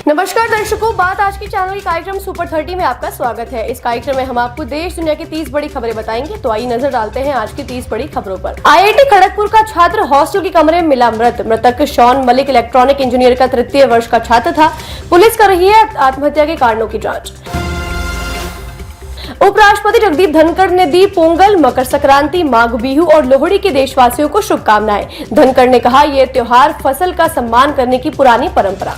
नमस्कार दर्शकों, बात आज के चैनल के कार्यक्रम सुपर 30 में आपका स्वागत है। इस कार्यक्रम में हम आपको देश दुनिया की 30 बड़ी खबरें बताएंगे। तो आइए नजर डालते हैं आज की 30 बड़ी खबरों पर। आईआईटी खड़गपुर का छात्र हॉस्टल के कमरे में मिला मृत। मृतक शॉन मलिक इलेक्ट्रॉनिक इंजीनियर का तृतीय वर्ष का छात्र था। पुलिस कर रही है आत्महत्या के कारणों की जाँच। उपराष्ट्रपति जगदीप धनखड़ ने दी पोंगल, मकर संक्रांति, माघ बिहू और लोहड़ी के देशवासियों को शुभकामनाएं। धनखड़ ने कहा, ये त्योहार फसल का सम्मान करने की पुरानी परंपरा।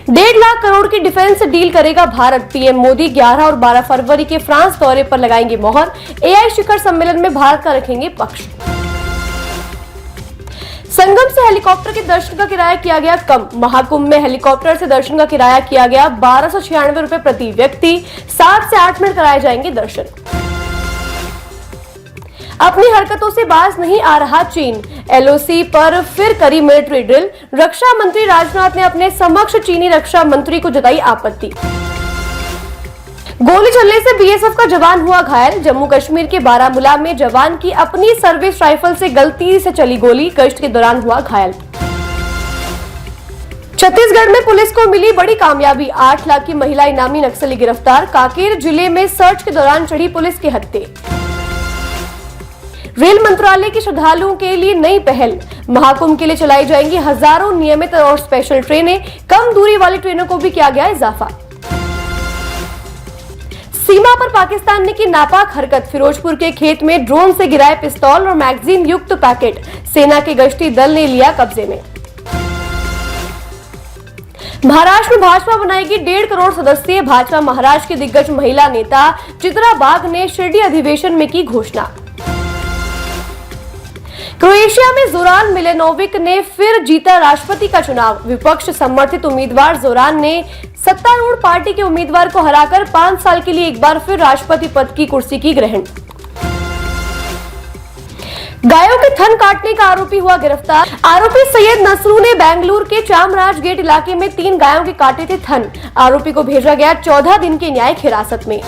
1.5 लाख करोड़ की डिफेंस डील करेगा भारत। पीएम मोदी 11 और 12 फरवरी के फ्रांस दौरे पर लगाएंगे मोहर। एआई शिखर सम्मेलन में भारत का रखेंगे पक्ष। संगम से हेलीकॉप्टर के दर्शन का किराया किया गया कम। महाकुंभ में हेलीकॉप्टर से दर्शन का किराया किया गया 1296 रुपए प्रति व्यक्ति। 7 से 8 मिनट कराए जाएंगे दर्शन। अपनी हरकतों से बाज नहीं आ रहा चीन। एलओसी पर फिर करी मिलिट्री ड्रिल। रक्षा मंत्री राजनाथ ने अपने समक्ष चीनी रक्षा मंत्री को जताई आपत्ति। गोली चलने से बीएसएफ का जवान हुआ घायल। जम्मू कश्मीर के बारामूला में जवान की अपनी सर्विस राइफल से गलती से चली गोली, गश्त के दौरान हुआ घायल। छत्तीसगढ़ में पुलिस को मिली बड़ी कामयाबी। 8 लाख की महिला इनामी नक्सली गिरफ्तार। कांकेर जिले में सर्च के दौरान चढ़ी पुलिस के हत्थे। रेल मंत्रालय की श्रद्धालुओं के लिए नई पहल। महाकुंभ के लिए चलाई जाएंगी हजारों नियमित और स्पेशल ट्रेनें। कम दूरी वाली ट्रेनों को भी किया गया इजाफा। सीमा पर पाकिस्तान ने की नापाक हरकत। फिरोजपुर के खेत में ड्रोन से गिराए पिस्तौल और मैगजीन युक्त पैकेट। सेना के गश्ती दल ने लिया कब्जे में। महाराष्ट्र में भाजपा बनाएगी 1.5 करोड़ सदस्यीय। भाजपा महाराष्ट्र की दिग्गज महिला नेता चित्रा बाग ने शिरडी अधिवेशन में की घोषणा। क्रोएशिया में जोरान मिलेनोविक ने फिर जीता राष्ट्रपति का चुनाव। विपक्ष समर्थित उम्मीदवार जोरान ने सत्तारूढ़ पार्टी के उम्मीदवार को हराकर 5 साल के लिए एक बार फिर राष्ट्रपति पद की कुर्सी की ग्रहण। गायों के थन काटने का आरोपी हुआ गिरफ्तार। आरोपी सैयद नसरू ने बेंगलुरु के चामराज गेट इलाके में 3 गायों के काटे थे थन। आरोपी को भेजा गया 14 दिन की न्यायिक हिरासत में।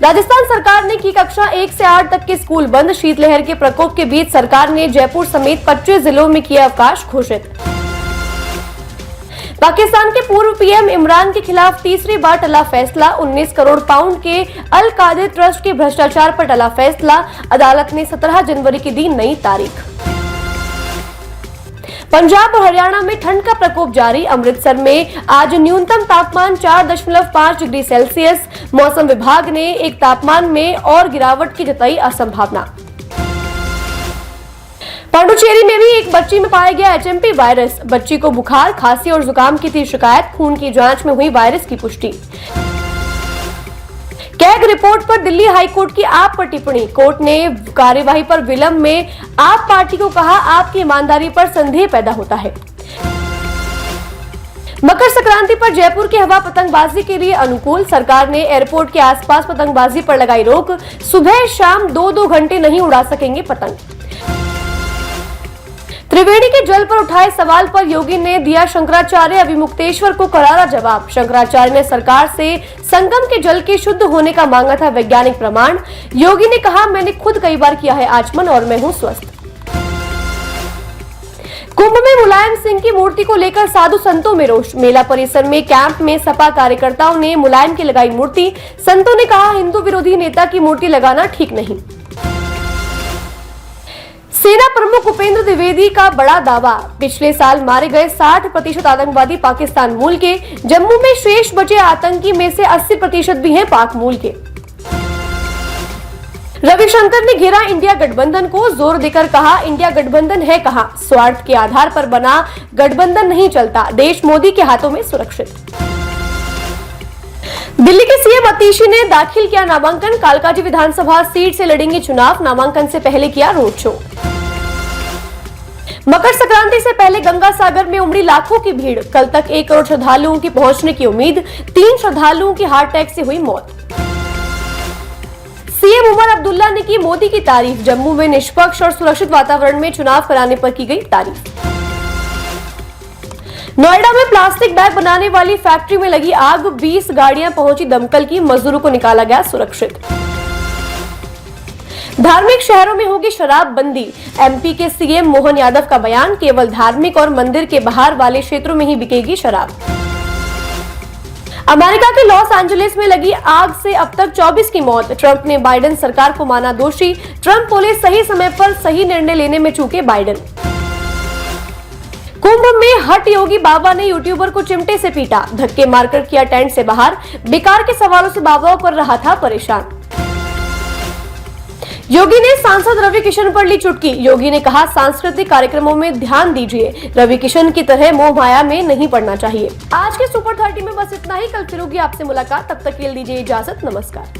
राजस्थान सरकार ने की कक्षा 1 से 8 तक के स्कूल बंद। शीतलहर के प्रकोप के बीच सरकार ने जयपुर समेत 25 जिलों में किया अवकाश घोषित। पाकिस्तान के पूर्व पीएम इमरान के खिलाफ तीसरी बार टला फैसला। 19 करोड़ पाउंड के अल कादिर ट्रस्ट के भ्रष्टाचार पर टला फैसला। अदालत ने 17 जनवरी की दी नई तारीख। पंजाब और हरियाणा में ठंड का प्रकोप जारी। अमृतसर में आज न्यूनतम तापमान 4.5 डिग्री सेल्सियस। मौसम विभाग ने एक तापमान में और गिरावट की जताई असंभावना। पांडुचेरी में भी एक बच्ची में पाया गया एचएमपी वायरस। बच्ची को बुखार, खांसी और जुकाम की थी शिकायत। खून की जांच में हुई वायरस की पुष्टि। कैग रिपोर्ट पर दिल्ली हाईकोर्ट की आप पर टिप्पणी। कोर्ट ने कार्यवाही पर विलंब में आप पार्टी को कहा, आपकी ईमानदारी पर संदेह पैदा होता है। मकर संक्रांति पर जयपुर की हवा पतंगबाजी के लिए अनुकूल। सरकार ने एयरपोर्ट के आसपास पतंगबाजी पर लगाई रोक। सुबह शाम 2-2 घंटे नहीं उड़ा सकेंगे पतंग। त्रिवेणी के जल पर उठाए सवाल पर योगी ने दिया शंकराचार्य अभिमुक्तेश्वर को करारा जवाब। शंकराचार्य ने सरकार से संगम के जल के शुद्ध होने का मांगा था वैज्ञानिक प्रमाण। योगी ने कहा, मैंने खुद कई बार किया है आचमन और मैं हूं स्वस्थ। कुंभ में मुलायम सिंह की मूर्ति को लेकर साधु संतों में रोष। मेला परिसर में कैंप में सपा कार्यकर्ताओं ने मुलायम की लगाई मूर्ति। संतों ने कहा, हिंदू विरोधी नेता की मूर्ति लगाना ठीक नहीं। सेना प्रमुख उपेंद्र द्विवेदी का बड़ा दावा। पिछले साल मारे गए 60% आतंकवादी पाकिस्तान मूल के। जम्मू में शेष बचे आतंकी में से 80% भी हैं पाक मूल के। रविशंकर ने घेरा इंडिया गठबंधन को। जोर देकर कहा, इंडिया गठबंधन है कहां? स्वार्थ के आधार पर बना गठबंधन नहीं चलता। देश मोदी के हाथों में सुरक्षित। दिल्ली के सीएम आतिशी ने दाखिल किया नामांकन। कालकाजी विधानसभा सीट से लड़ेंगे चुनाव। नामांकन से पहले किया रोड शो। मकर संक्रांति से पहले गंगा सागर में उमड़ी लाखों की भीड़। कल तक 1 करोड़ श्रद्धालुओं की पहुंचने की उम्मीद। 3 श्रद्धालुओं की हार्ट अटैक से हुई मौत। सीएम उमर अब्दुल्ला ने की मोदी की तारीफ। जम्मू में निष्पक्ष और सुरक्षित वातावरण में चुनाव कराने पर की गई तारीफ। नोएडा में प्लास्टिक बैग बनाने वाली फैक्ट्री में लगी आग। 20 गाड़ियां पहुंची दमकल की। मजदूरों को निकाला गया सुरक्षित। धार्मिक शहरों में होगी शराब बंदी। एमपी के सीएम मोहन यादव का बयान, केवल धार्मिक और मंदिर के बाहर वाले क्षेत्रों में ही बिकेगी शराब। अमेरिका के लॉस एंजलिस में लगी आग से अब तक 24 की मौत। ट्रंप ने बाइडेन सरकार को माना दोषी। ट्रंप बोले सही समय पर सही निर्णय लेने में चूके बाइडेन। कुंभ में हट योगी बाबा ने यूट्यूबर को चिमटे से पीटा, धक्के मारकर किया टेंट से बाहर। बेकार के सवालों से बाबा कर रहा था परेशान। योगी ने सांसद रवि किशन पर ली चुटकी। योगी ने कहा, सांस्कृतिक कार्यक्रमों में ध्यान दीजिए, रवि किशन की तरह मोह माया में नहीं पड़ना चाहिए। आज के सुपर 30 में बस इतना ही। कल फिर होगी आपसे मुलाकात, तब तक के लिए दीजिए इजाजत। नमस्कार।